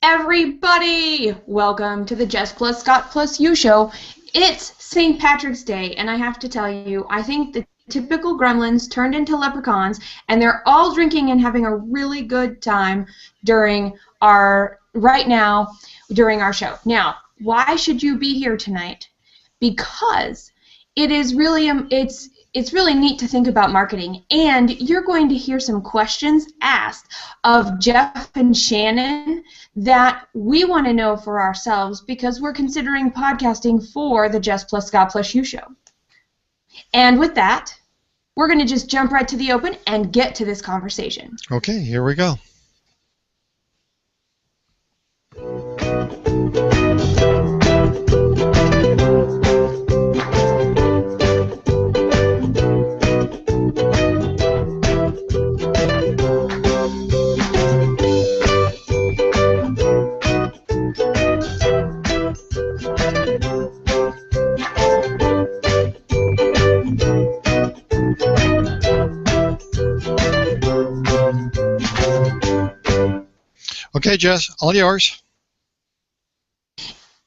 Everybody! Welcome to the Jess plus Scott plus You show. It's St. Patrick's Day, and I have to tell you, I think the typical gremlins turned into leprechauns, and they're all drinking and having a really good time during our show. Now, why should you be here tonight? Because it is really it's really neat to think about marketing, and you're going to hear some questions asked of Jeff and Shannon that we want to know for ourselves because we're considering podcasting for the Jess plus Scott plus You show. And with that, we're going to just jump right to the open and get to this conversation. Okay, here we go. Okay, Jess, all yours.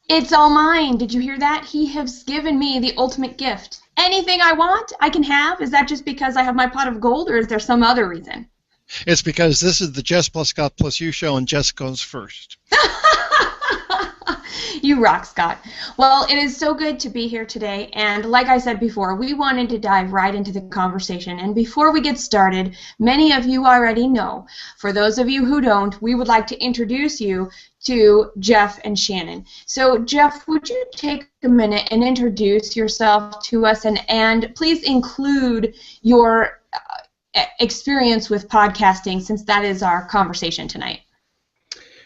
It's all mine. Did you hear that? He has given me the ultimate gift. Anything I want, I can have. Is that just because I have my pot of gold, or is there some other reason? It's because this is the Jess plus Scott plus You show, and Jess goes first. You rock, Scott. Well, it is so good to be here today, and like I said before, we wanted to dive right into the conversation. And before we get started, many of you already know. For those of you who don't, we would like to introduce you to Jeff and Shannon. So, Jeff, would you take a minute and introduce yourself to us, and please include your experience with podcasting, since that is our conversation tonight.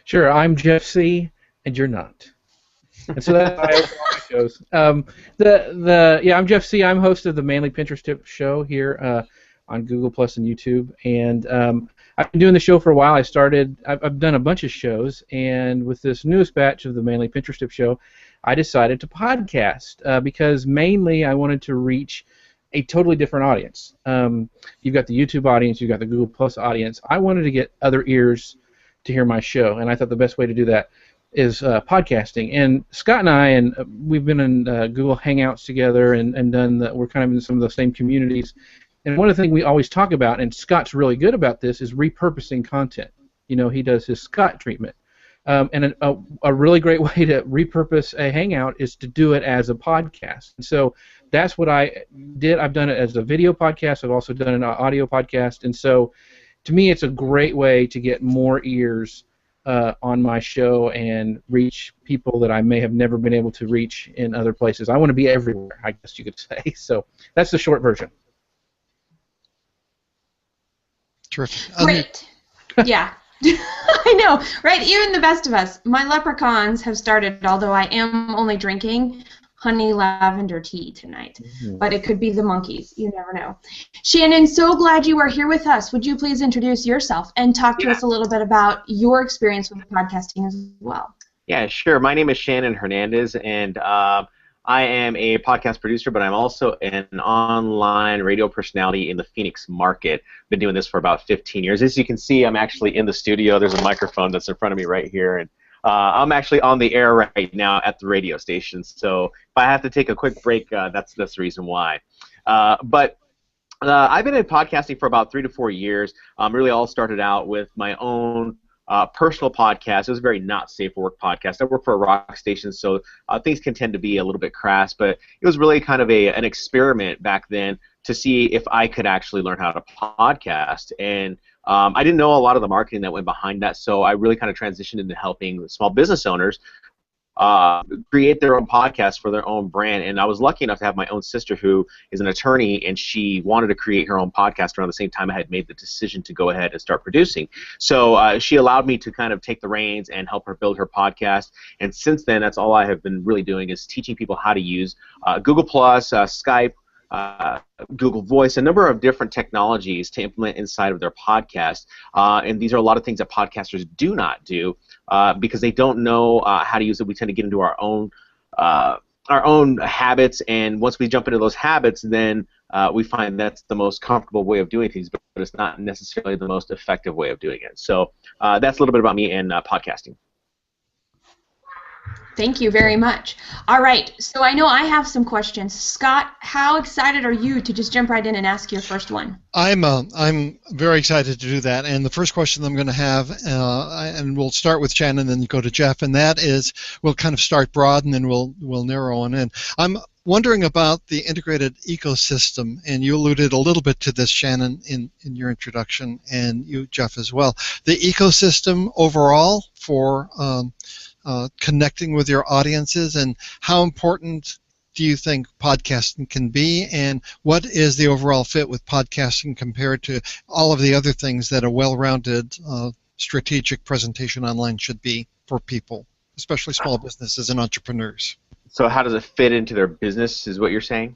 Sure, I'm Jeff Sieh, and you're not. And so that's why I open all my shows. I'm Jeff Sieh. I'm host of the Manly Pinterest Tip show here on Google Plus and YouTube, and I've been doing the show for a while. I've done a bunch of shows, and with this newest batch of the Manly Pinterest Tip show, I decided to podcast because mainly I wanted to reach a totally different audience. You've got the YouTube audience, you've got the Google Plus audience. I wanted to get other ears to hear my show, and I thought the best way to do that is podcasting. And Scott and I, we've been in Google Hangouts together and we're kind of in some of the same communities. And one of the things we always talk about, and Scott's really good about this, is repurposing content. You know, he does his Scott treatment. And a really great way to repurpose a Hangout is to do it as a podcast. And so that's what I did. I've done it as a video podcast. I've also done an audio podcast. And so to me, it's a great way to get more ears on my show and reach people that I may have never been able to reach in other places. I want to be everywhere, I guess you could say. So that's the short version. Terrific. Great. Yeah. I know, right? Even the best of us. My leprechauns have started, although I am only drinking honey lavender tea tonight. Mm-hmm. But it could be the monkeys. You never know. Shannon, so glad you are here with us. Would you please introduce yourself and talk to us a little bit about your experience with podcasting as well? Yeah, sure. My name is Shannon Hernandez, and I am a podcast producer, but I'm also an online radio personality in the Phoenix market. Been doing this for about 15 years. As you can see, I'm actually in the studio. There's a microphone that's in front of me right here, and I'm actually on the air right now at the radio station. So if I have to take a quick break, that's the reason why. But I've been in podcasting for about 3 to 4 years. Really all started out with my own personal podcast. It was a very not safe for work podcast. I work for a rock station, so things can tend to be a little bit crass, but it was really kind of an experiment back then to see if I could actually learn how to podcast. And I didn't know a lot of the marketing that went behind that, so I really kind of transitioned into helping small business owners create their own podcast for their own brand. And I was lucky enough to have my own sister who is an attorney, and she wanted to create her own podcast around the same time I had made the decision to go ahead and start producing. So she allowed me to kind of take the reins and help her build her podcast. And since then, that's all I have been really doing is teaching people how to use Google Plus, Skype, Google Voice, a number of different technologies to implement inside of their podcast. And these are a lot of things that podcasters do not do because they don't know how to use it. We tend to get into our own habits, and once we jump into those habits, then we find that's the most comfortable way of doing things, but it's not necessarily the most effective way of doing it. So that's a little bit about me and podcasting. Thank you very much. All right, so I know I have some questions. Scott, how excited are you to just jump right in and ask your first one? I'm very excited to do that. And the first question I'm going to have, and we'll start with Shannon, then go to Jeff, and that is, we'll kind of start broad and then we'll narrow on in. I'm wondering about the integrated ecosystem, and you alluded a little bit to this, Shannon, in your introduction, and you, Jeff, as well. The ecosystem overall for connecting with your audiences, and how important do you think podcasting can be, and what is the overall fit with podcasting compared to all of the other things that a well-rounded strategic presentation online should be for people, especially small businesses and entrepreneurs? So how does it fit into their business, is what you're saying?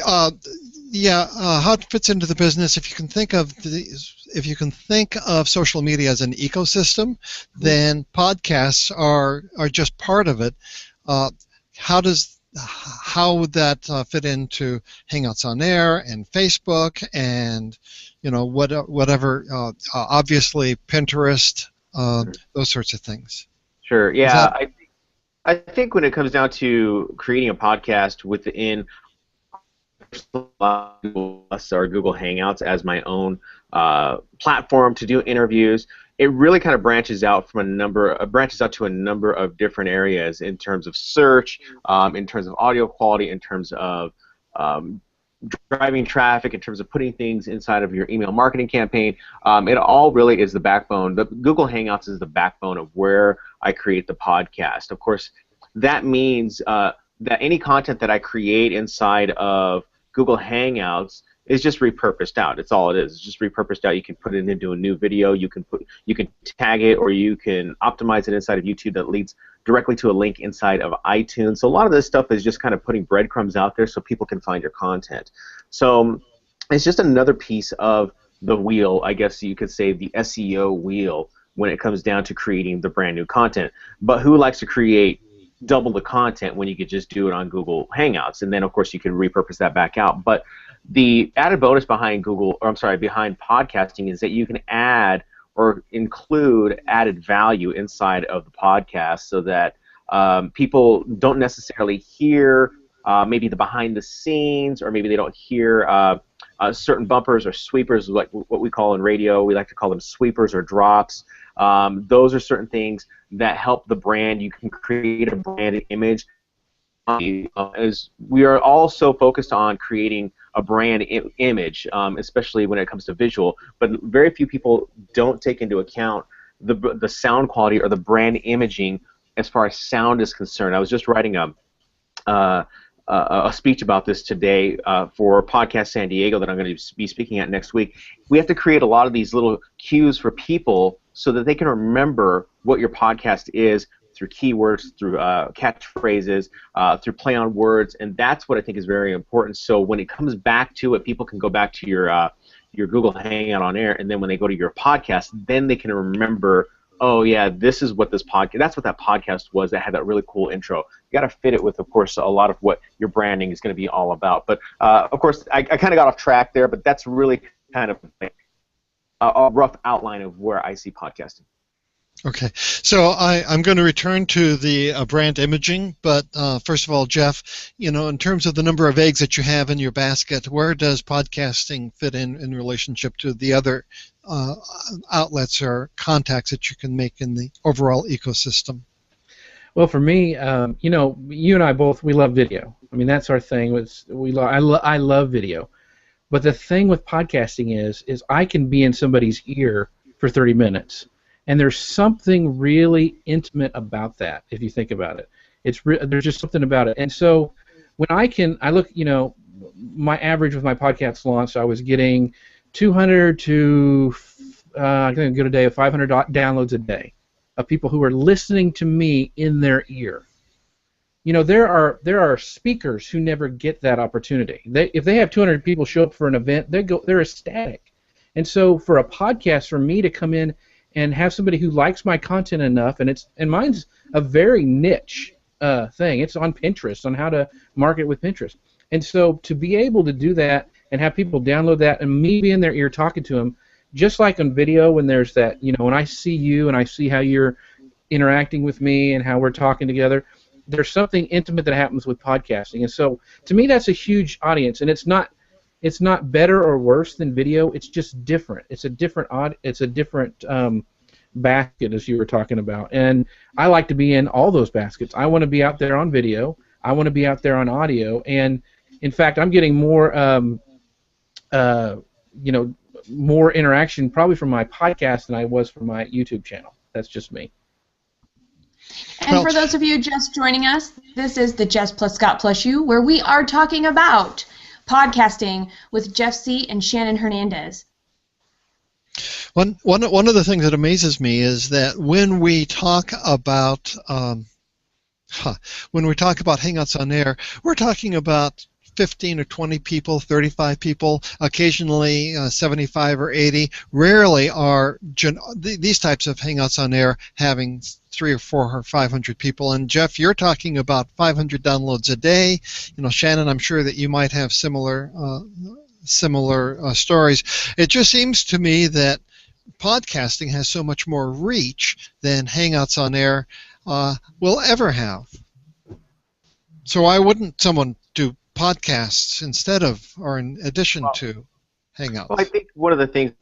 How it fits into the business. If you can think of social media as an ecosystem, then podcasts are just part of it. How would that fit into Hangouts on Air and Facebook and whatever? Obviously Pinterest, those sorts of things. Sure. Yeah, I think when it comes down to creating a podcast within Google or Google Hangouts as my own platform to do interviews, it really kind of branches out to a number of different areas in terms of search, in terms of audio quality, in terms of driving traffic, in terms of putting things inside of your email marketing campaign. It all really is the backbone. The Google Hangouts is the backbone of where I create the podcast. Of course, that means that any content that I create inside of Google Hangouts is just repurposed out. It's all it is. It's just repurposed out. You can put it into a new video. You can tag it, or you can optimize it inside of YouTube that leads directly to a link inside of iTunes. So a lot of this stuff is just kind of putting breadcrumbs out there so people can find your content. So it's just another piece of the wheel, I guess you could say, the SEO wheel when it comes down to creating the brand new content. But who likes to create double the content when you could just do it on Google Hangouts? And then of course you can repurpose that back out. But the added bonus behind behind podcasting is that you can add or include added value inside of the podcast, so that people don't necessarily hear maybe the behind the scenes, or maybe they don't hear certain bumpers or sweepers, like what we call in radio. We like to call them sweepers or drops. Those are certain things that help the brand. You can create a branded image. As we are also focused on creating a brand image, especially when it comes to visual, but very few people don't take into account the sound quality or the brand imaging as far as sound is concerned. I was just writing a speech about this today for Podcast San Diego that I'm going to be speaking at next week. We have to create a lot of these little cues for people so that they can remember what your podcast is through keywords, through catchphrases, through play on words, and that's what I think is very important. So when it comes back to it, people can go back to your Google Hangout on Air, and then when they go to your podcast, then they can remember, oh yeah, this is what this podcast, that's what that podcast was that had that really cool intro. You got to fit it with, of course, a lot of what your branding is going to be all about. But of course, I kind of got off track there, but that's really kind of a rough outline of where I see podcasting. Okay, so I'm going to return to the brand imaging, but first of all, Jeff, in terms of the number of eggs that you have in your basket, where does podcasting fit in relationship to the other outlets or contacts that you can make in the overall ecosystem? Well, for me, you and I both, we love video. I mean, that's our thing. I love video. But the thing with podcasting is I can be in somebody's ear for 30 minutes. And there's something really intimate about that, if you think about it. There's just something about it. And so when I look, my average with my podcast launch, I was getting 200 to, I think a good day of 500 downloads a day of people who are listening to me in their ear. There are speakers who never get that opportunity. If they have 200 people show up for an event, they're ecstatic. And so for a podcast, for me to come in and have somebody who likes my content enough, and mine's a very niche thing. It's on Pinterest, on how to market with Pinterest. And so to be able to do that and have people download that and me be in their ear talking to them, just like on video when there's that, when I see you and I see how you're interacting with me and how we're talking together. There's something intimate that happens with podcasting, and so to me that's a huge audience, and it's not better or worse than video. It's just different. It's a different basket, as you were talking about, and I like to be in all those baskets. I want to be out there on video. I want to be out there on audio, and in fact, I'm getting more more interaction probably from my podcast than I was from my YouTube channel. That's just me. And for those of you just joining us, this is the Jess plus Scott plus you, where we are talking about podcasting with Jeff Sieh and Shannon Hernandez. One of the things that amazes me is that when we talk about Hangouts on Air, we're talking about 15 or 20 people, 35 people, occasionally 75 or 80. Rarely are these types of Hangouts on Air having 300 or 400 or 500 people. And Jeff, you're talking about 500 downloads a day. Shannon, I'm sure that you might have similar stories. It just seems to me that podcasting has so much more reach than Hangouts on Air will ever have. So why wouldn't someone do podcasts instead of, or in addition to, Hangouts? Well, I think one of the things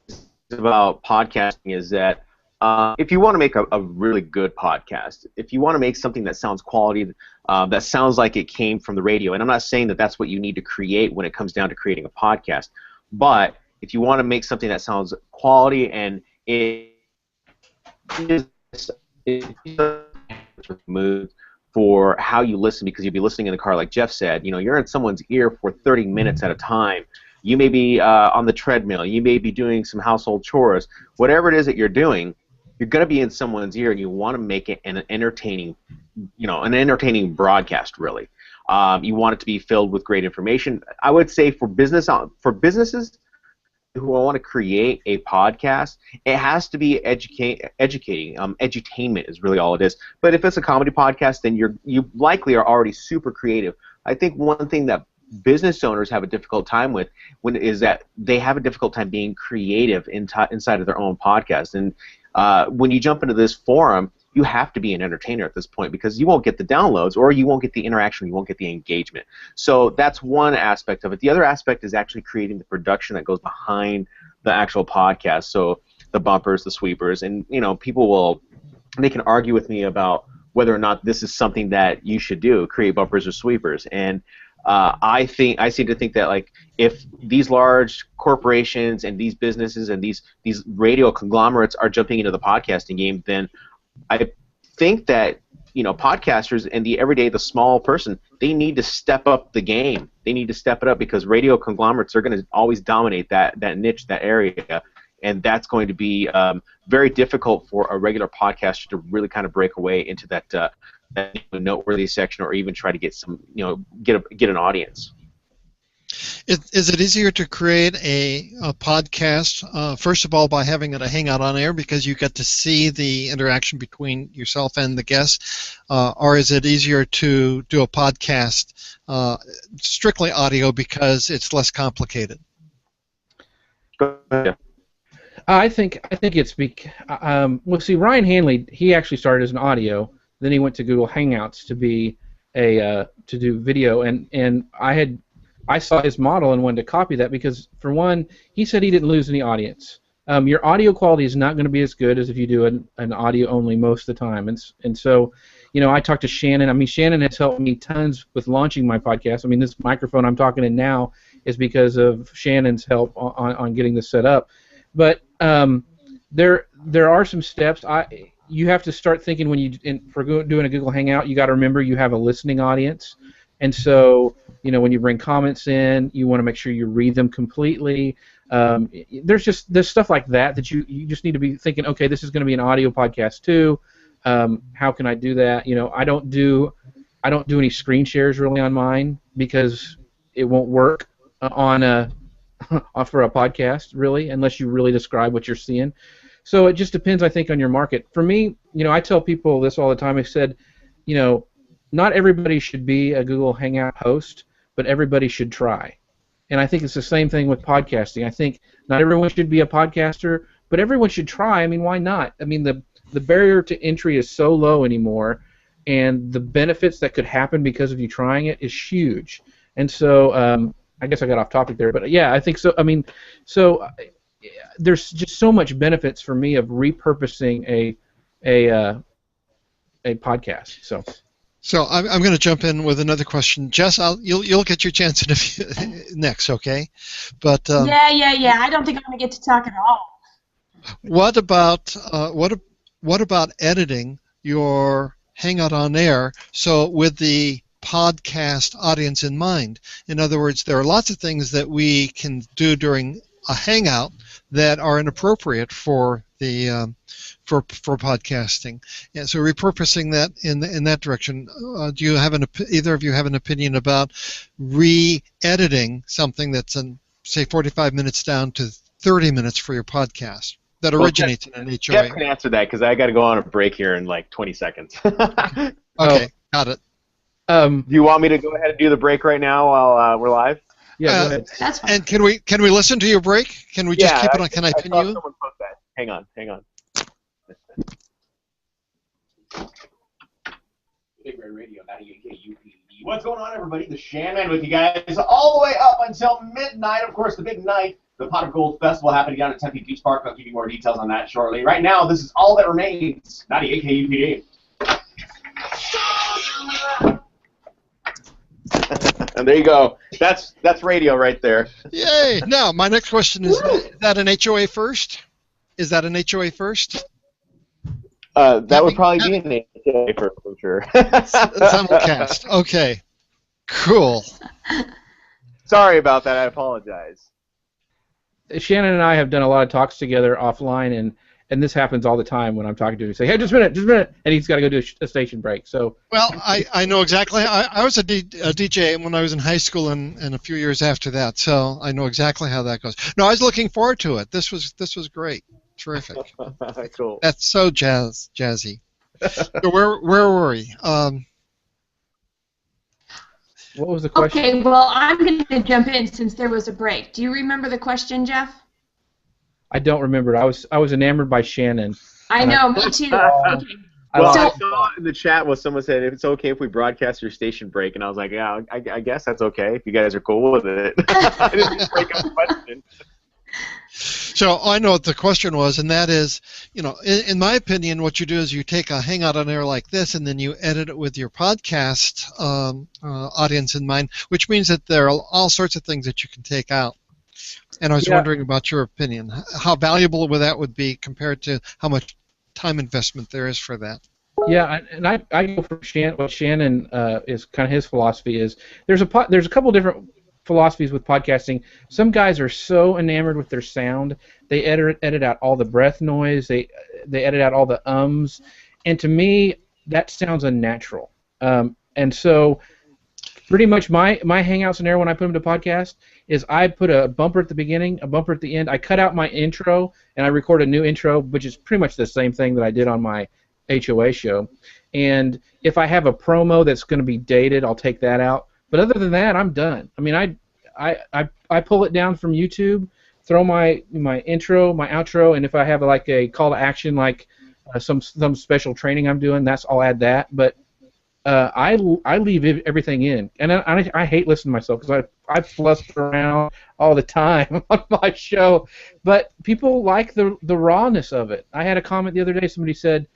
about podcasting is that if you want to make a really good podcast, if you want to make something that sounds quality, that sounds like it came from the radio, and I'm not saying that that's what you need to create when it comes down to creating a podcast, but if you want to make something that sounds quality and it is mood for how you listen, because you'll be listening in the car, like Jeff said, you're in someone's ear for 30 minutes at a time. You may be on the treadmill, you may be doing some household chores, whatever it is that you're doing, you're going to be in someone's ear, and you want to make it an entertaining broadcast, really. You want it to be filled with great information. I would say for businesses who want to create a podcast, it has to be educating. Edutainment is really all it is. But if it's a comedy podcast, then you likely are already super creative. I think one thing that business owners have a difficult time with is that they have a difficult time being creative inside of their own podcast. And when you jump into this forum, you have to be an entertainer at this point, because you won't get the downloads, or you won't get the interaction, you won't get the engagement. So that's one aspect of it. The other aspect is actually creating the production that goes behind the actual podcast. So the bumpers, the sweepers, and people they can argue with me about whether or not this is something that you should do, create bumpers or sweepers. And I seem to think that, like, if these large corporations and these businesses and these radio conglomerates are jumping into the podcasting game, then I think that podcasters and the small person, they need to step up the game. They need to step it up, because radio conglomerates are going to always dominate that niche, that area, and that's going to be very difficult for a regular podcaster to really kind of break away into that noteworthy section, or even try to get some get an audience. Is it easier to create a podcast, first of all, by having it a Hangout on Air, because you get to see the interaction between yourself and the guest, or is it easier to do a podcast strictly audio because it's less complicated? I think it's well, see, Ryan Hanley, he actually started as an audio, then he went to Google Hangouts to be to do video, and I saw his model and wanted to copy that, because, for one, he said he didn't lose any audience. Your audio quality is not going to be as good as if you do an audio only most of the time. And so, I talked to Shannon. I mean, Shannon has helped me tons with launching my podcast. I mean, this microphone I'm talking in now is because of Shannon's help on getting this set up. But there are some steps. You have to start thinking for doing a Google Hangout, you got to remember you have a listening audience. And so, when you bring comments in, you want to make sure you read them completely. There's stuff like that you just need to be thinking, okay, this is going to be an audio podcast too. How can I do that? I don't do any screen shares really on mine, because it won't work for a podcast, really, unless you really describe what you're seeing. So it just depends, I think, on your market. For me, I tell people this all the time. I said, not everybody should be a Google Hangout host, but everybody should try. And I think it's the same thing with podcasting. I think not everyone should be a podcaster, but everyone should try. I mean, why not? I mean, the the barrier to entry is so low anymore, and the benefits that could happen because of you trying it is huge. And so I guess I got off topic there, but yeah, I think so. I mean, so there's just so much benefits for me of repurposing a podcast. So I'm going to jump in with another question. Jess, you'll get your chance in a few, next, okay? But yeah. I don't think I'm going to get to talk at all. What about editing your Hangout on Air so with the podcast audience in mind? In other words, there are lots of things that we can do during a Hangout that are inappropriate for the for podcasting. Yeah, so repurposing that in that direction. Do you have either of you have an opinion about re-editing something that's say 45 minutes down to 30 minutes for your podcast that originates in an HOA? Jeff can answer that because I got to go on a break here in like 20 seconds. Okay, got it. Do you want me to go ahead and do the break right now while we're live? Yeah, go ahead. That's fine. And can we listen to your break? Can we just keep it on? Can I pin saw you? someone post that. Hang on. Big Red Radio, 98 KUPD. What's going on, everybody? The Shannon with you guys all the way up until midnight. Of course, the big night, the Pot of Gold Festival happening down at Tempe Beach Park. I'll give you more details on that shortly. Right now, this is All That Remains, 98 KUPD. And there you go. That's radio right there. Yay! Now, my next question is that an HOA first? Is that an HOA first? That would probably be an HOA for sure. Simulcast. Okay. Cool. Sorry about that. I apologize. Shannon and I have done a lot of talks together offline, and this happens all the time when I'm talking to him. Say, hey, just a minute, and he's got to go do a station break. So. Well, I know exactly. I was a DJ when I was in high school and a few years after that, so I know exactly how that goes. No, I was looking forward to it. This was great. Terrific. Cool. That's so jazzy. So where were we? What was the question? Okay, well, I'm going to jump in since there was a break. Do you remember the question, Jeff? I don't remember. I was enamored by Shannon. I know, me too. Okay. Well, I I saw in the chat someone said if it's okay if we broadcast your station break, and I was like, yeah, I guess that's okay if you guys are cool with it. I didn't break up the question. So I know what the question was, and that is, in my opinion, what you do is you take a Hangout on Air like this, and then you edit it with your podcast audience in mind, which means that there are all sorts of things that you can take out. And I was wondering about your opinion. How valuable would be compared to how much time investment there is for that? Yeah, and I go for what Shannon is kind of his philosophy is. There's a couple different philosophies with podcasting. Some guys are so enamored with their sound, they edit out all the breath noise, they edit out all the ums, and to me that sounds unnatural. And so pretty much my Hangouts in Air when I put them to podcast is I put a bumper at the beginning, a bumper at the end. I cut out my intro and I record a new intro, which is pretty much the same thing that I did on my HOA show. And if I have a promo that's going to be dated, I'll take that out. But other than that, I'm done. I mean, I pull it down from YouTube, throw my intro, my outro, and if I have like a call to action, like some special training I'm doing, I'll add that. But I leave everything in, and I hate listening to myself because I fluster around all the time on my show. But people like the rawness of it. I had a comment the other day. Somebody said,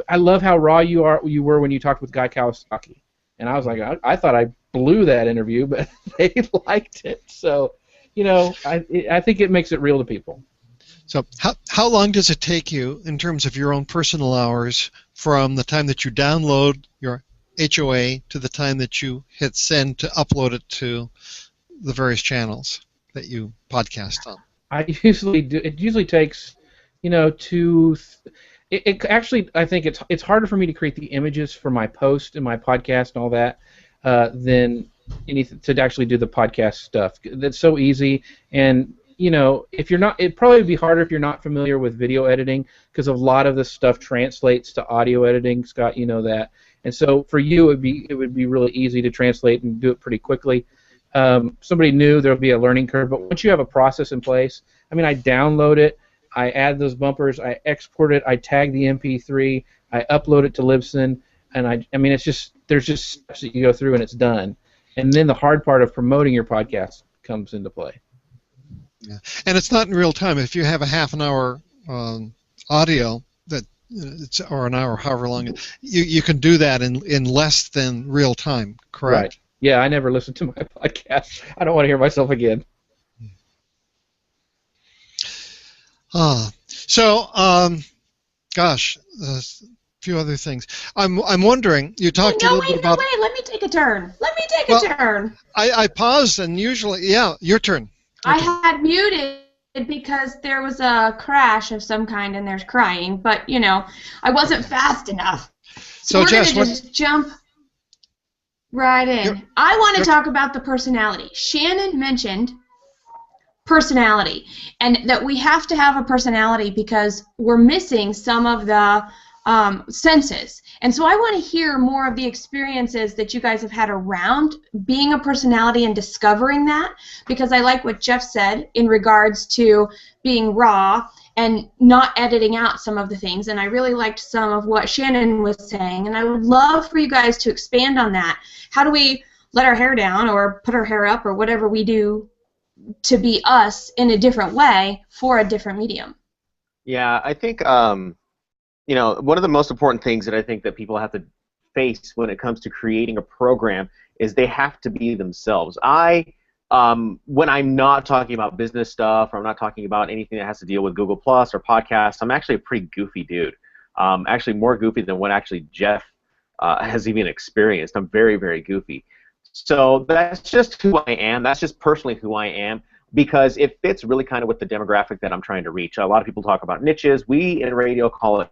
"I love how raw you were when you talked with Guy Kawasaki," and I was like, I thought I blew that interview, but they liked it. So, I think it makes it real to people. So how long does it take you in terms of your own personal hours from the time that you download your HOA to the time that you hit send to upload it to the various channels that you podcast on? It usually takes, actually, I think it's harder for me to create the images for my post and my podcast and all that than anything to actually do the podcast stuff. That's so easy, and if you're not, it'd probably be harder if you're not familiar with video editing because a lot of this stuff translates to audio editing. Scott, you know that, and so for you, it would be really easy to translate and do it pretty quickly. Somebody new, there'll be a learning curve, but once you have a process in place, I mean, I download it. I add those bumpers, I export it, I tag the MP3, I upload it to Libsyn, and I mean, it's just there's just steps that you go through and it's done. And then the hard part of promoting your podcast comes into play. Yeah. And it's not in real time. If you have a half an hour audio that it's or an hour, however long, you can do that in less than real time. Correct? Right. Yeah, I never listen to my podcast. I don't want to hear myself again. Gosh, a few other things. I'm wondering. You talked a little bit about. No, wait. Let me take a turn. A turn. I paused and usually, yeah, your turn. I had muted because there was a crash of some kind and there's crying, but I wasn't fast enough. So we're Jess, gonna just jump right in. I want to talk about the personality. Shannon mentioned personality, and that we have to have a personality because we're missing some of the senses. And so I want to hear more of the experiences that you guys have had around being a personality and discovering that, because I like what Jeff said in regards to being raw and not editing out some of the things, and I really liked some of what Shannon was saying, and I would love for you guys to expand on that. How do we let our hair down or put our hair up or whatever we do to be us in a different way for a different medium? Yeah, I think one of the most important things that I think that people have to face when it comes to creating a program is they have to be themselves. When I'm not talking about business stuff or I'm not talking about anything that has to deal with Google Plus or podcasts, I'm actually a pretty goofy dude. Actually more goofy than what actually Jeff has even experienced. I'm very, very goofy. So that's just who I am. That's just personally who I am, because it fits really kind of with the demographic that I'm trying to reach. A lot of people talk about niches. We in radio call it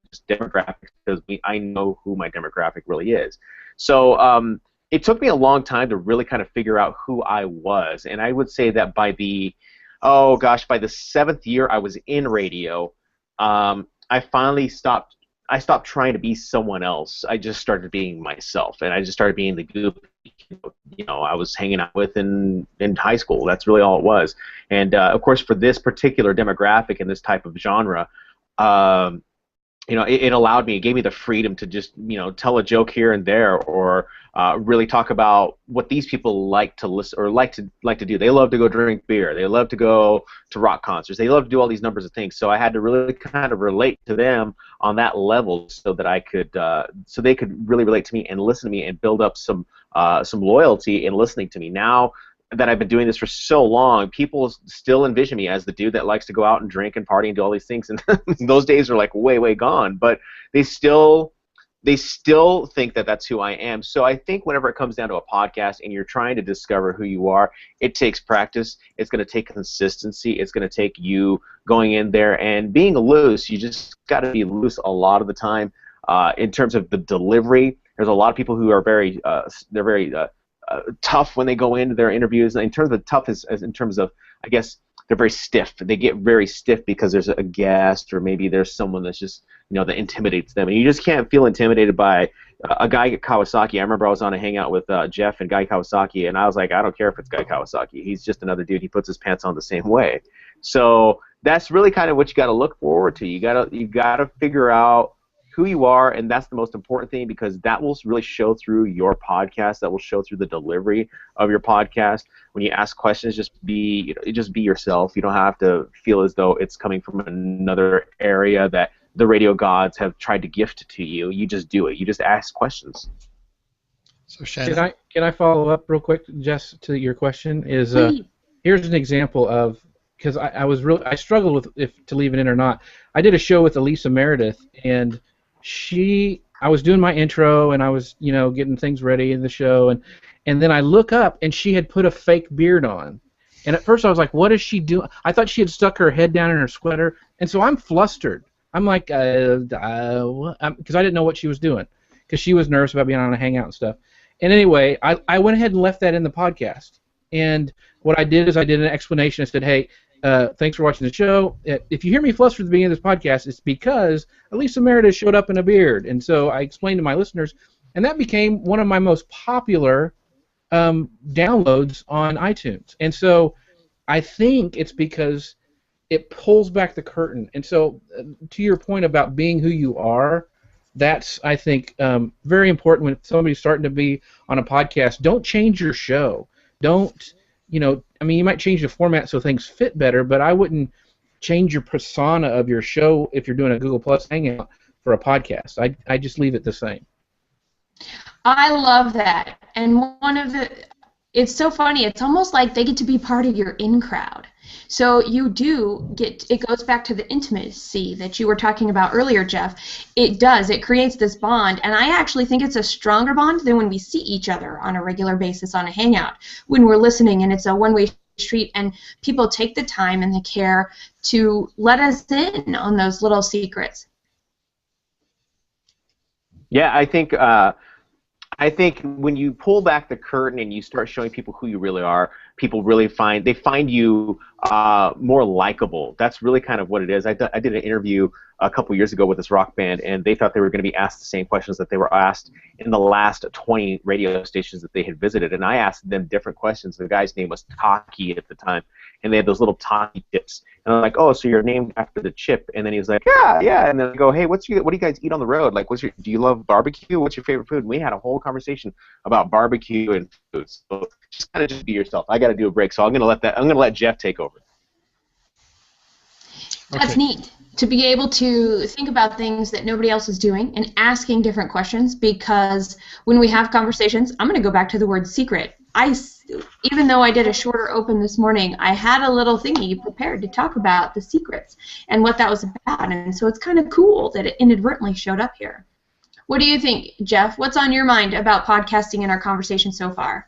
just demographics because I know who my demographic really is. So it took me a long time to really kind of figure out who I was, and I would say that by the 7th year I was in radio, I finally stopped trying to be someone else. I just started being myself, and I just started being the goofy I was hanging out with in high school. That's really all it was. And of course, for this particular demographic and this type of genre, it allowed me, it gave me the freedom to just tell a joke here and there, or really talk about what these people like to listen or like to do. They love to go drink beer. They love to go to rock concerts. They love to do all these numbers of things. So I had to really kind of relate to them on that level, so that I could, so they could really relate to me and listen to me and build up some loyalty in listening to me. Now that I've been doing this for so long, people still envision me as the dude that likes to go out and drink and party and do all these things, and those days are like way, way gone. But they still think that that's who I am. So I think whenever it comes down to a podcast and you're trying to discover who you are, it takes practice. It's going to take consistency. It's going to take you going in there and being loose. You just got to be loose a lot of the time. In terms of the delivery, there's a lot of people who are very tough when they go into their interviews. In terms of tough, as in terms of, I guess, they're very stiff. They get very stiff because there's a guest, or maybe there's someone that's just that intimidates them, and you just can't feel intimidated by a guy at Kawasaki. I remember I was on a hangout with Jeff and Guy Kawasaki, and I was like, I don't care if it's Guy Kawasaki. He's just another dude. He puts his pants on the same way. So that's really kind of what you got to look forward to. You gotta figure out who you are, and that's the most important thing, because that will really show through your podcast. That will show through the delivery of your podcast. When you ask questions, just be yourself. You don't have to feel as though it's coming from another area that the radio gods have tried to gift to you. You just do it. You just ask questions. So Shannon, can I follow up real quick, Jess, to your question? Here's an example of, because I struggled with if to leave it in or not. I did a show with Elisa Meredith, and I was doing my intro, and I was getting things ready in the show, and then I look up, and she had put a fake beard on. And at first I was like, what is she doing? I thought she had stuck her head down in her sweater, and so I'm flustered. I'm like, because I didn't know what she was doing, because she was nervous about being on a hangout and stuff. And anyway, I went ahead and left that in the podcast. And what I did is I did an explanation. I said, hey, thanks for watching the show. If you hear me fluster at the beginning of this podcast, it's because Elisa Meredith showed up in a beard. And so I explained to my listeners, and that became one of my most popular downloads on iTunes. And so I think it's because it pulls back the curtain. And so, to your point about being who you are, that's, I think, very important when somebody's starting to be on a podcast. Don't change your show. Don't, I mean, you might change the format so things fit better, but I wouldn't change your persona of your show if you're doing a Google Plus Hangout for a podcast. I just leave it the same. I love that. And it's so funny. It's almost like they get to be part of your in-crowd. So you do get, it goes back to the intimacy that you were talking about earlier, Jeff. It does. It creates this bond, and I actually think it's a stronger bond than when we see each other on a regular basis on a hangout, when we're listening and it's a one-way street and people take the time and the care to let us in on those little secrets. Yeah, I think when you pull back the curtain and you start showing people who you really are, people really find you more likable. That's really kind of what it is. I did an interview a couple years ago with this rock band, and they thought they were going to be asked the same questions that they were asked in the last 20 radio stations that they had visited, and I asked them different questions. The guy's name was Taki at the time, and they had those little Taki chips. And I'm like, oh, so you're named after the chip? And then he was like, yeah. And then I go, hey, what do you guys eat on the road? Like, do you love barbecue? What's your favorite food? And we had a whole conversation about barbecue and food. So just kind of just be yourself. I got to do a break, so I'm gonna let Jeff take over. That's Okay. neat to be able to think about things that nobody else is doing and asking different questions, because when we have conversations, I'm going to go back to the word secret. Even though I did a shorter open this morning, I had a little thingy prepared to talk about the secrets and what that was about, and so it's kind of cool that it inadvertently showed up here. What do you think, Jeff? What's on your mind about podcasting in our conversation so far?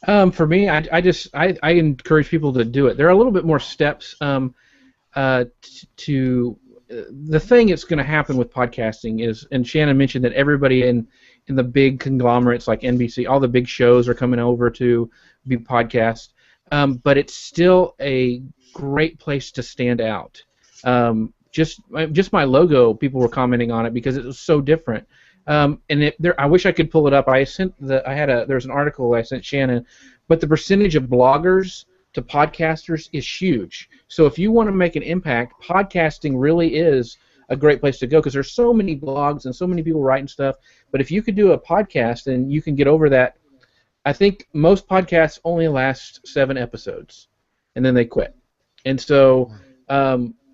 For me, I encourage people to do it. There are a little bit more steps to the thing that's going to happen with podcasting is, and Shannon mentioned that everybody in the big conglomerates like NBC, all the big shows are coming over to be podcast, but it's still a great place to stand out. Just my logo, people were commenting on it because it was so different. I wish I could pull it up. There's an article I sent Shannon, but the percentage of bloggers to podcasters is huge. So if you want to make an impact, podcasting really is a great place to go because there's so many blogs and so many people writing stuff. But if you could do a podcast and you can get over that, I think most podcasts only last 7 episodes, and then they quit. And so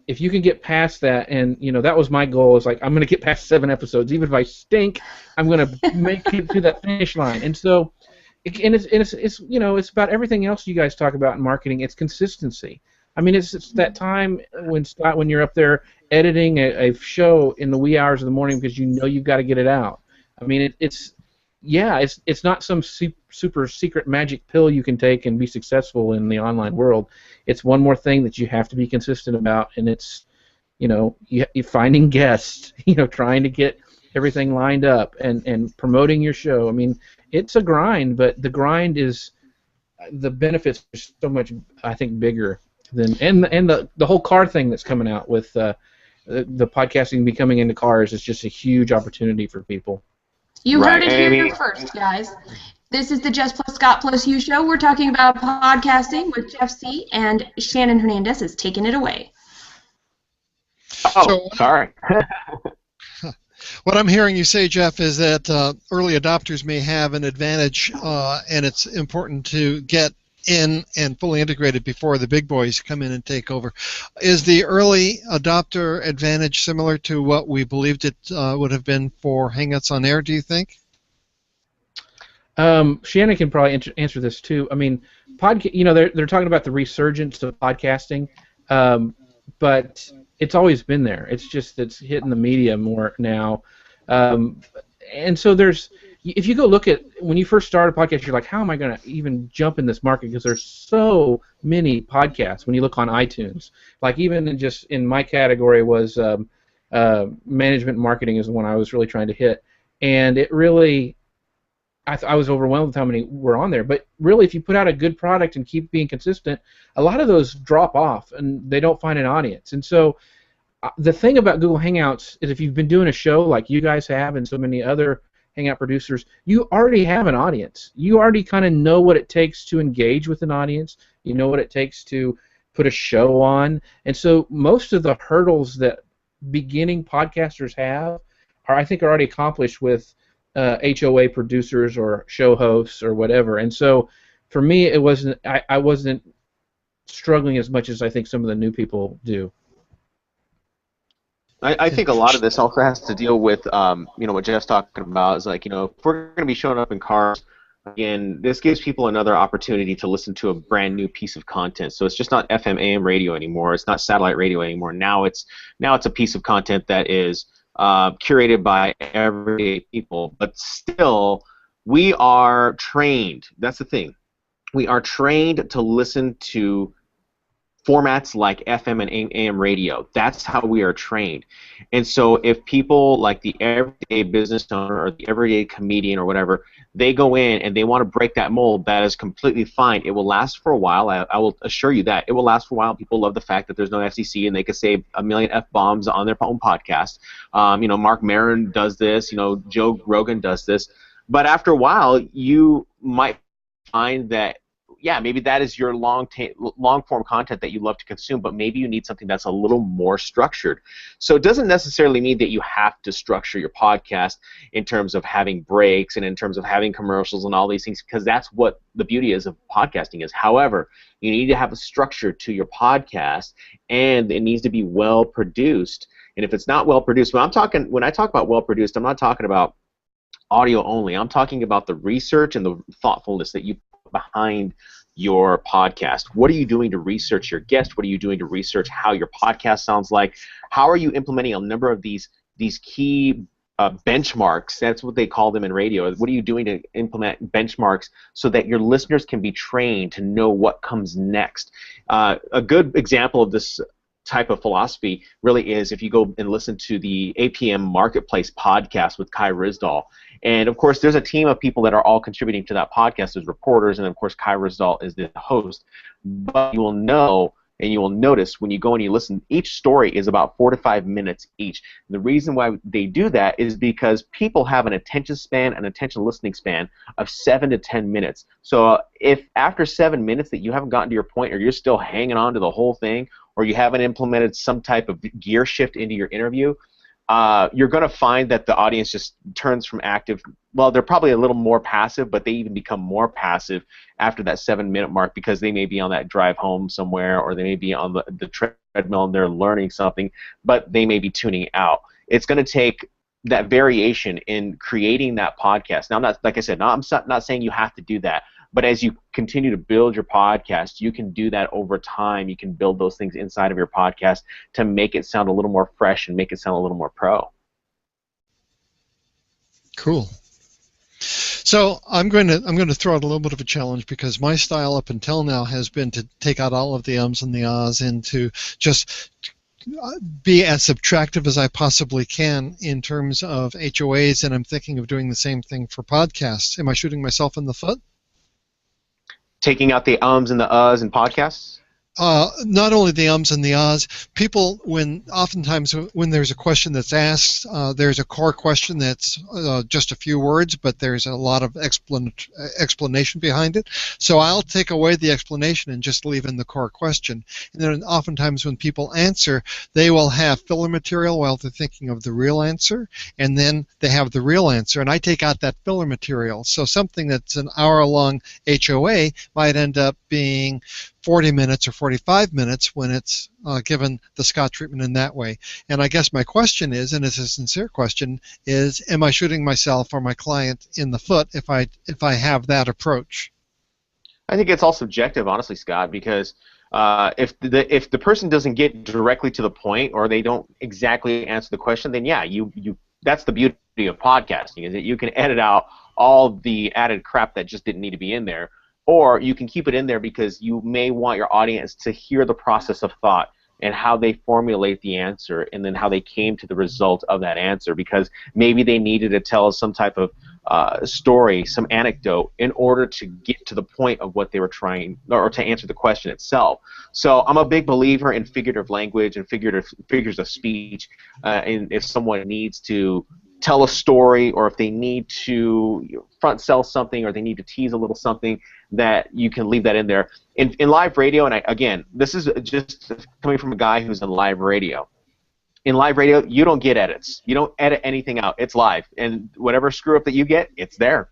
if you can get past that, and that was my goal, is like I'm going to get past 7 episodes, even if I stink, I'm going to make it to that finish line. And so. It's about everything else you guys talk about in marketing. It's consistency. I mean, it's that time when you're up there editing a show in the wee hours of the morning because you've got to get it out. I mean, it's not some super secret magic pill you can take and be successful in the online world. It's one more thing that you have to be consistent about, and it's you're finding guests, trying to get everything lined up and promoting your show. I mean, it's a grind, but the grind is the benefits are so much, I think, bigger than and the whole car thing that's coming out with the podcasting becoming into cars is just a huge opportunity for people. You heard it here first, guys. This is the Just Plus Scott Plus You show. We're talking about podcasting with Jeff Sieh, and Shannon Hernandez is taking it away. Oh, sorry. What I'm hearing you say, Jeff, is that early adopters may have an advantage, and it's important to get in and fully integrated before the big boys come in and take over. Is the early adopter advantage similar to what we believed it would have been for Hangouts on Air, do you think? Shannon can probably answer this too. I mean, they're talking about the resurgence of podcasting, but it's always been there. It's just it's hitting the media more now, and so if you go look at when you first start a podcast, you're like, how am I going to even jump in this market? Because there's so many podcasts. When you look on iTunes, like even in my category was management and marketing is the one I was really trying to hit, and it really. I was overwhelmed with how many were on there. But really, if you put out a good product and keep being consistent, a lot of those drop off and they don't find an audience. And so the thing about Google Hangouts is if you've been doing a show like you guys have and so many other Hangout producers, you already have an audience. You already kind of know what it takes to engage with an audience. You know what it takes to put a show on. And so most of the hurdles that beginning podcasters have are, I think, are already accomplished with HOA producers or show hosts or whatever. And so for me, it wasn't. I wasn't struggling as much as I think some of the new people do. I think a lot of this also has to deal with, what Jeff's talking about is like, if we're going to be showing up in cars, again, this gives people another opportunity to listen to a brand new piece of content. So it's just not FM AM radio anymore. It's not satellite radio anymore. Now it's a piece of content that is curated by everyday people. But still, we are trained. That's the thing. We are trained to listen to formats like FM and AM radio. That's how we are trained. And so if people like the everyday business owner or the everyday comedian or whatever, they go in and they want to break that mold, that is completely fine. It will last for a while. I will assure you that. It will last for a while. People love the fact that there's no FCC and they can say a million F-bombs on their own podcast. Mark Maron does this. Joe Rogan does this. But after a while, you might find that maybe that is your long-form content that you love to consume, but maybe you need something that's a little more structured. So it doesn't necessarily mean that you have to structure your podcast in terms of having breaks and in terms of having commercials and all these things, because that's what the beauty is of podcasting is. However, you need to have a structure to your podcast, and it needs to be well-produced. And if it's not well-produced, when I talk about well-produced, I'm not talking about audio only. I'm talking about the research and the thoughtfulness that you put behind your podcast. What are you doing to research your guest? What are you doing to research how your podcast sounds like? How are you implementing a number of these key benchmarks? That's what they call them in radio. What are you doing to implement benchmarks so that your listeners can be trained to know what comes next? A good example of this type of philosophy really is if you go and listen to the APM Marketplace podcast with Kai Ryssdal. And of course, there's a team of people that are all contributing to that podcast as reporters, and of course, Kai Ryssdal is the host. But you will know and you will notice when you go and you listen, each story is about 4 to 5 minutes each. The reason why they do that is because people have an attention span, an attention listening span of 7 to 10 minutes. So if after 7 minutes that you haven't gotten to your point, or you're still hanging on to the whole thing, or you haven't implemented some type of gear shift into your interview, you're going to find that the audience just turns from active. Well, they're probably a little more passive, but they even become more passive after that 7-minute mark, because they may be on that drive home somewhere, or they may be on the treadmill and they're learning something, but they may be tuning out. It's going to take that variation in creating that podcast. Now, I'm not, like I said, I'm not saying you have to do that, but as you continue to build your podcast, you can do that over time. You can build those things inside of your podcast to make it sound a little more fresh and make it sound a little more pro. Cool. So I'm going to throw out a little bit of a challenge, because my style up until now has been to take out all of the ums and the ahs and to just be as subtractive as I possibly can in terms of HOAs, and I'm thinking of doing the same thing for podcasts. Am I shooting myself in the foot? Taking out the ums and the uhs in podcasts? Not only the ums and the ahs, people, oftentimes when there's a question that's asked, there's a core question that's just a few words, but there's a lot of explanation behind it. So I'll take away the explanation and just leave in the core question. And then oftentimes when people answer, they will have filler material while they're thinking of the real answer, and then they have the real answer, and I take out that filler material. So something that's an hour-long HOA might end up being 40 minutes or 45 minutes when it's given the Scott treatment in that way. And I guess my question is, and it's a sincere question, is am I shooting myself or my client in the foot if I have that approach? I think it's all subjective, honestly, Scott, because if the person doesn't get directly to the point, or they don't exactly answer the question, then yeah, you that's the beauty of podcasting, is that you can edit out all the added crap that just didn't need to be in there. Or you can keep it in there because you may want your audience to hear the process of thought and how they formulate the answer, and then how they came to the result of that answer, because maybe they needed to tell some type of story, some anecdote, in order to get to the point of what they were trying, or to answer the question itself. So I'm a big believer in figurative language and figures of speech, and if someone needs to tell a story, or if they need to front sell something, or they need to tease a little something, that you can leave that in there. In live radio, and again, this is just coming from a guy who's in live radio. In live radio, you don't get edits. You don't edit anything out. It's live, and whatever screw up that you get, it's there.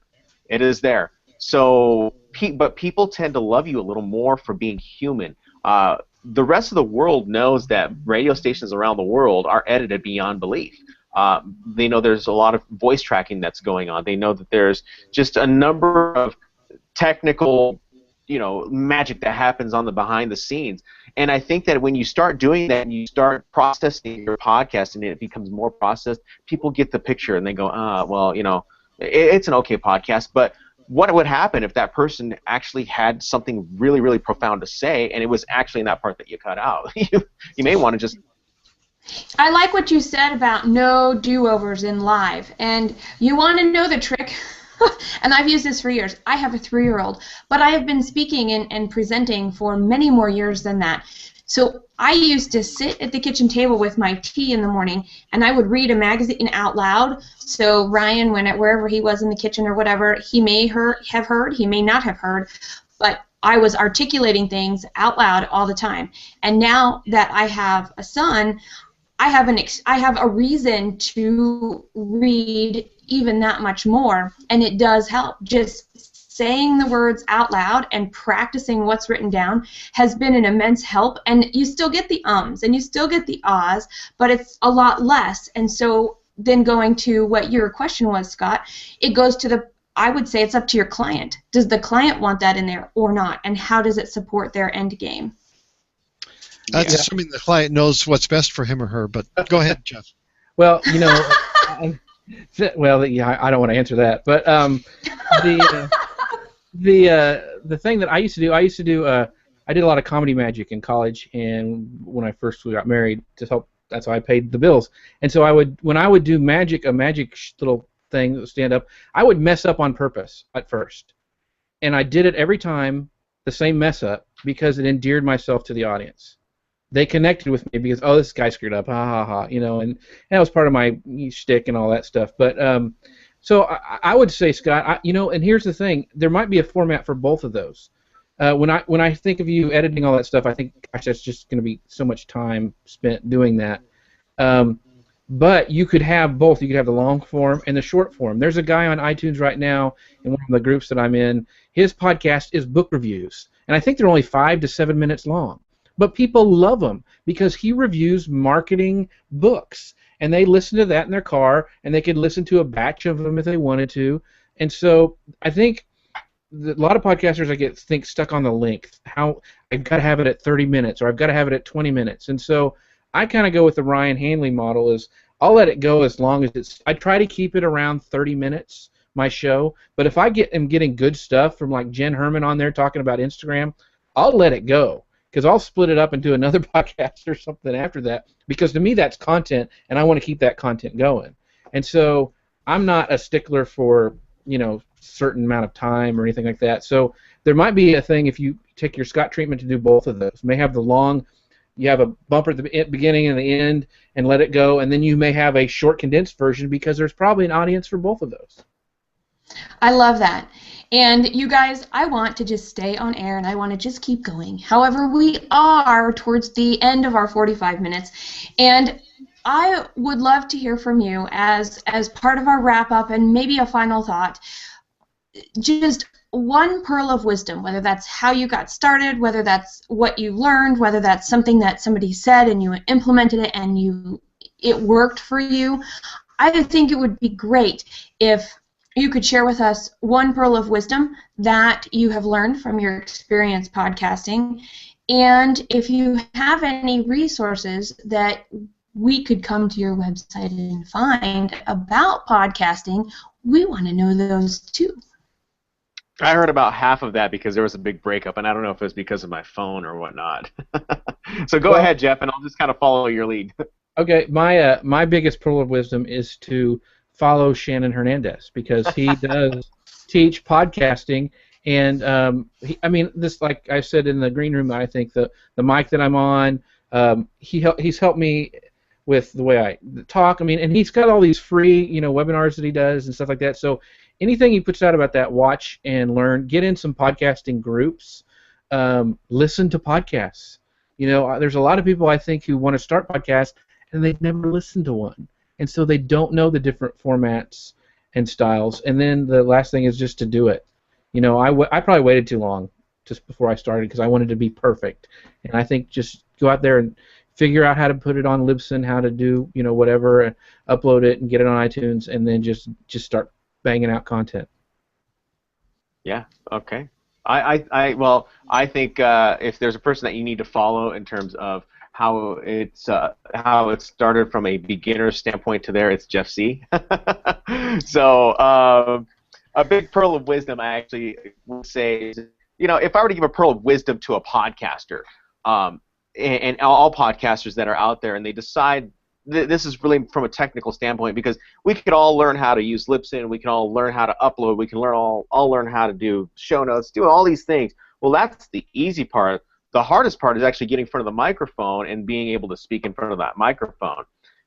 It is there. So, but people tend to love you a little more for being human. The rest of the world knows that radio stations around the world are edited beyond belief. They know there's a lot of voice tracking that's going on. They know that there's just a number of technical, magic that happens on the behind the scenes. And I think that when you start doing that and you start processing your podcast and it becomes more processed, people get the picture and they go, it's an okay podcast, but what would happen if that person actually had something really, really profound to say, and it was actually in that part that you cut out? You may want to just... I like what you said about no do-overs in live, and you want to know the trick, and I've used this for years. I have a 3-year-old, but I have been speaking and presenting for many more years than that. So I used to sit at the kitchen table with my tea in the morning, and I would read a magazine out loud. So Ryan, wherever he was in the kitchen or whatever, he may have heard, he may not have heard, but I was articulating things out loud all the time. And now that I have a son, I have a reason to read even that much more, and it does help. Just saying the words out loud and practicing what's written down has been an immense help, and you still get the ums and you still get the ahs, but it's a lot less. And so then going to what your question was, Scott, it goes to I would say it's up to your client. Does the client want that in there or not, and how does it support their end game? That's assuming the client knows what's best for him or her, but go ahead, Jeff. Well, I don't want to answer that, but the thing that I used to do, I did a lot of comedy magic in college, and when I first got married, to help, that's how I paid the bills. And so when I would do magic, a magic little thing that would stand up, I would mess up on purpose at first, and I did it every time, the same mess up, because it endeared myself to the audience. They connected with me because, oh, this guy screwed up, ha ha ha, and that was part of my shtick and all that stuff. But so I would say, Scott, and here's the thing: there might be a format for both of those. When I think of you editing all that stuff, I think, gosh, that's just going to be so much time spent doing that. But you could have both. You could have the long form and the short form. There's a guy on iTunes right now in one of the groups that I'm in. His podcast is book reviews, and I think they're only 5 to 7 minutes long. But people love him because he reviews marketing books, and they listen to that in their car, and they could listen to a batch of them if they wanted to. And so I think a lot of podcasters think stuck on the length. How I've got to have it at 30 minutes, or I've got to have it at 20 minutes. And so I kind of go with the Ryan Hanley model. Is I'll let it go as long as I try to keep it around 30 minutes, my show. But if I am getting good stuff from like Jen Herman on there talking about Instagram, I'll let it go. Because I'll split it up into another podcast or something after that, because to me that's content, and I want to keep that content going. And so I'm not a stickler for certain amount of time or anything like that. So there might be a thing if you take your Scott treatment to do both of those. You may have you have a bumper at the beginning and the end, and let it go, and then you may have a short condensed version because there's probably an audience for both of those. I love that. And you guys, I want to just stay on air and I want to just keep going. However, we are towards the end of our 45 minutes, and I would love to hear from you as part of our wrap-up and maybe a final thought. Just one pearl of wisdom, whether that's how you got started, whether that's what you learned, whether that's something that somebody said and you implemented it and it worked for you. I think it would be great if you could share with us one pearl of wisdom that you have learned from your experience podcasting, and if you have any resources that we could come to your website and find about podcasting, we want to know those too. I heard about half of that because there was a big breakup, and I don't know if it was because of my phone or whatnot. So go ahead, Jeff, and I'll just kind of follow your lead. Okay, my biggest pearl of wisdom is to follow Shannon Hernandez, because he does teach podcasting, and this, like I said in the green room, I think the mic that I'm on, he's helped me with the way I talk. I mean, and he's got all these free, webinars that he does and stuff like that. So anything he puts out about that, watch and learn. Get in some podcasting groups. Listen to podcasts. There's a lot of people I think who want to start podcasts and they've never listened to one, and so they don't know the different formats and styles. And then the last thing is just to do it. I probably waited too long just before I started because I wanted to be perfect. And I think just go out there and figure out how to put it on Libsyn, how to do whatever, and upload it and get it on iTunes, and then just start banging out content. Yeah. Okay. I think if there's a person that you need to follow in terms of how it started from a beginner standpoint to there, it's Jeff Sieh. So a big pearl of wisdom I actually would say is, if I were to give a pearl of wisdom to a podcaster, and all podcasters that are out there, and they decide this is really from a technical standpoint, because we could all learn how to use Libsyn, we can all learn how to upload, we can all learn how to do show notes, do all these things. Well, that's the easy part. The hardest part is actually getting in front of the microphone and being able to speak in front of that microphone.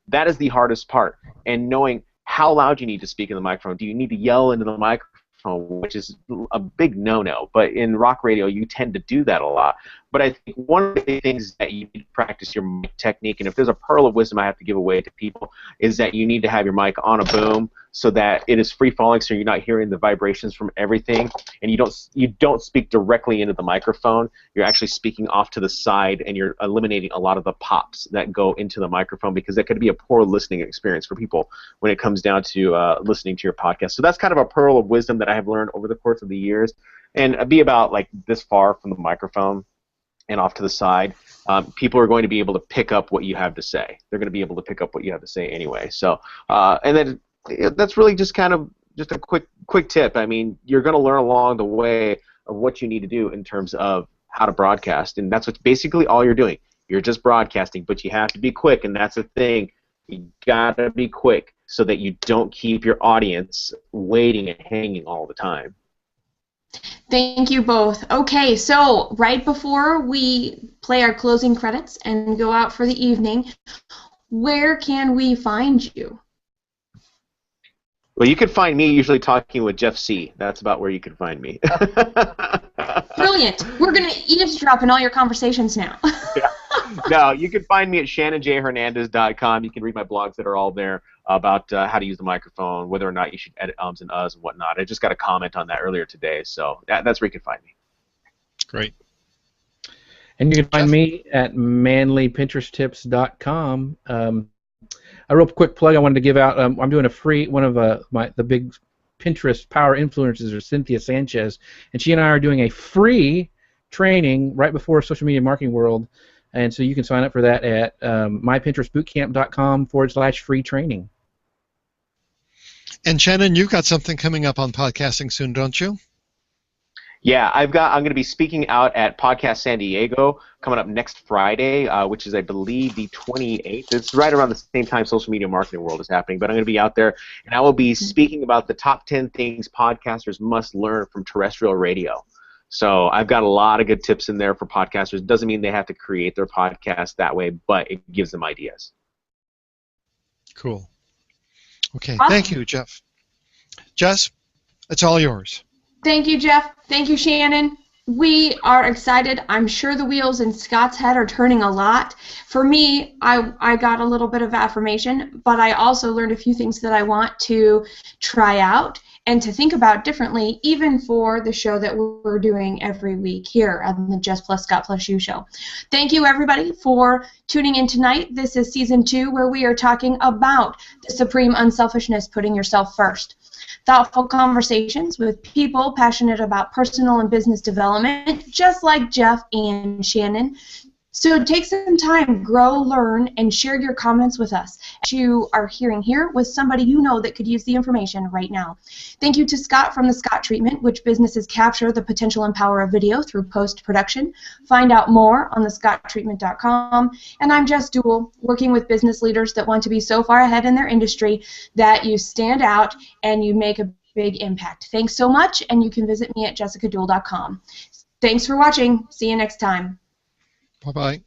That is the hardest part, and knowing how loud you need to speak in the microphone. Do you need to yell into the microphone, which is a big no-no, but in rock radio you tend to do that a lot. But I think one of the things that you need to practice your mic technique, and if there's a pearl of wisdom I have to give away to people, is that you need to have your mic on a boom so that it is free-falling, so you're not hearing the vibrations from everything, and you don't speak directly into the microphone. You're actually speaking off to the side, and you're eliminating a lot of the pops that go into the microphone, because that could be a poor listening experience for people when it comes down to listening to your podcast. So that's kind of a pearl of wisdom that I have learned over the course of the years, and be about like this far from the microphone and off to the side. People are going to be able to pick up what you have to say. They're going to be able to pick up what you have to say anyway. So, and then that's really just kind of just a quick tip. I mean, you're going to learn along the way of what you need to do in terms of how to broadcast, and that's what's basically all you're doing. You're just broadcasting, but you have to be quick, and that's the thing. You gotta be quick so that you don't keep your audience waiting and hanging all the time. Thank you both. Okay, so right before we play our closing credits and go out for the evening, where can we find you? Well, you can find me usually talking with Jeff Sieh. That's about where you can find me. Brilliant. We're going to eavesdrop in all your conversations now. Yeah. No, you can find me at shannonjhernandez.com. You can read my blogs that are all there about how to use the microphone, whether or not you should edit ums and uhs and whatnot. I just got a comment on that earlier today, so that's where you can find me. Great. And you can find me at manlypinteresttips.com. A real quick plug I wanted to give out. I'm doing a free one of the big Pinterest power influencers are Cynthia Sanchez, and she and I are doing a free training right before Social Media Marketing World, and so you can sign up for that at mypinterestbootcamp.com/free training. And Shannon, you've got something coming up on podcasting soon, don't you? Yeah, I'm going to be speaking out at Podcast San Diego coming up next Friday, which is, I believe, the 28th. It's right around the same time Social Media Marketing World is happening, but I'm going to be out there, and I will be speaking about the top 10 things podcasters must learn from terrestrial radio. So I've got a lot of good tips in there for podcasters. It doesn't mean they have to create their podcast that way, but it gives them ideas. Cool. Okay, Awesome. Thank you, Jeff. Jess, it's all yours. Thank you, Jeff. Thank you, Shannon. We are excited. I'm sure the wheels in Scott's head are turning a lot. For me, I got a little bit of affirmation, but I also learned a few things that I want to try out and to think about differently, even for the show that we're doing every week here on the Just Plus Scott Plus You show. Thank you, everybody, for tuning in tonight. This is Season 2, where we are talking about the supreme unselfishness, putting yourself first. Thoughtful conversations with people passionate about personal and business development, just like Jeff and Shannon. So take some time, grow, learn, and share your comments with us. You are hearing here with somebody you know that could use the information right now. Thank you to Scott from the Scott Treatment, which businesses capture the potential and power of video through post-production. Find out more on thescotttreatment.com. And I'm Jess Dewell, working with business leaders that want to be so far ahead in their industry that you stand out and you make a big impact. Thanks so much, and you can visit me at jessicadewell.com. Thanks for watching. See you next time. Bye-bye.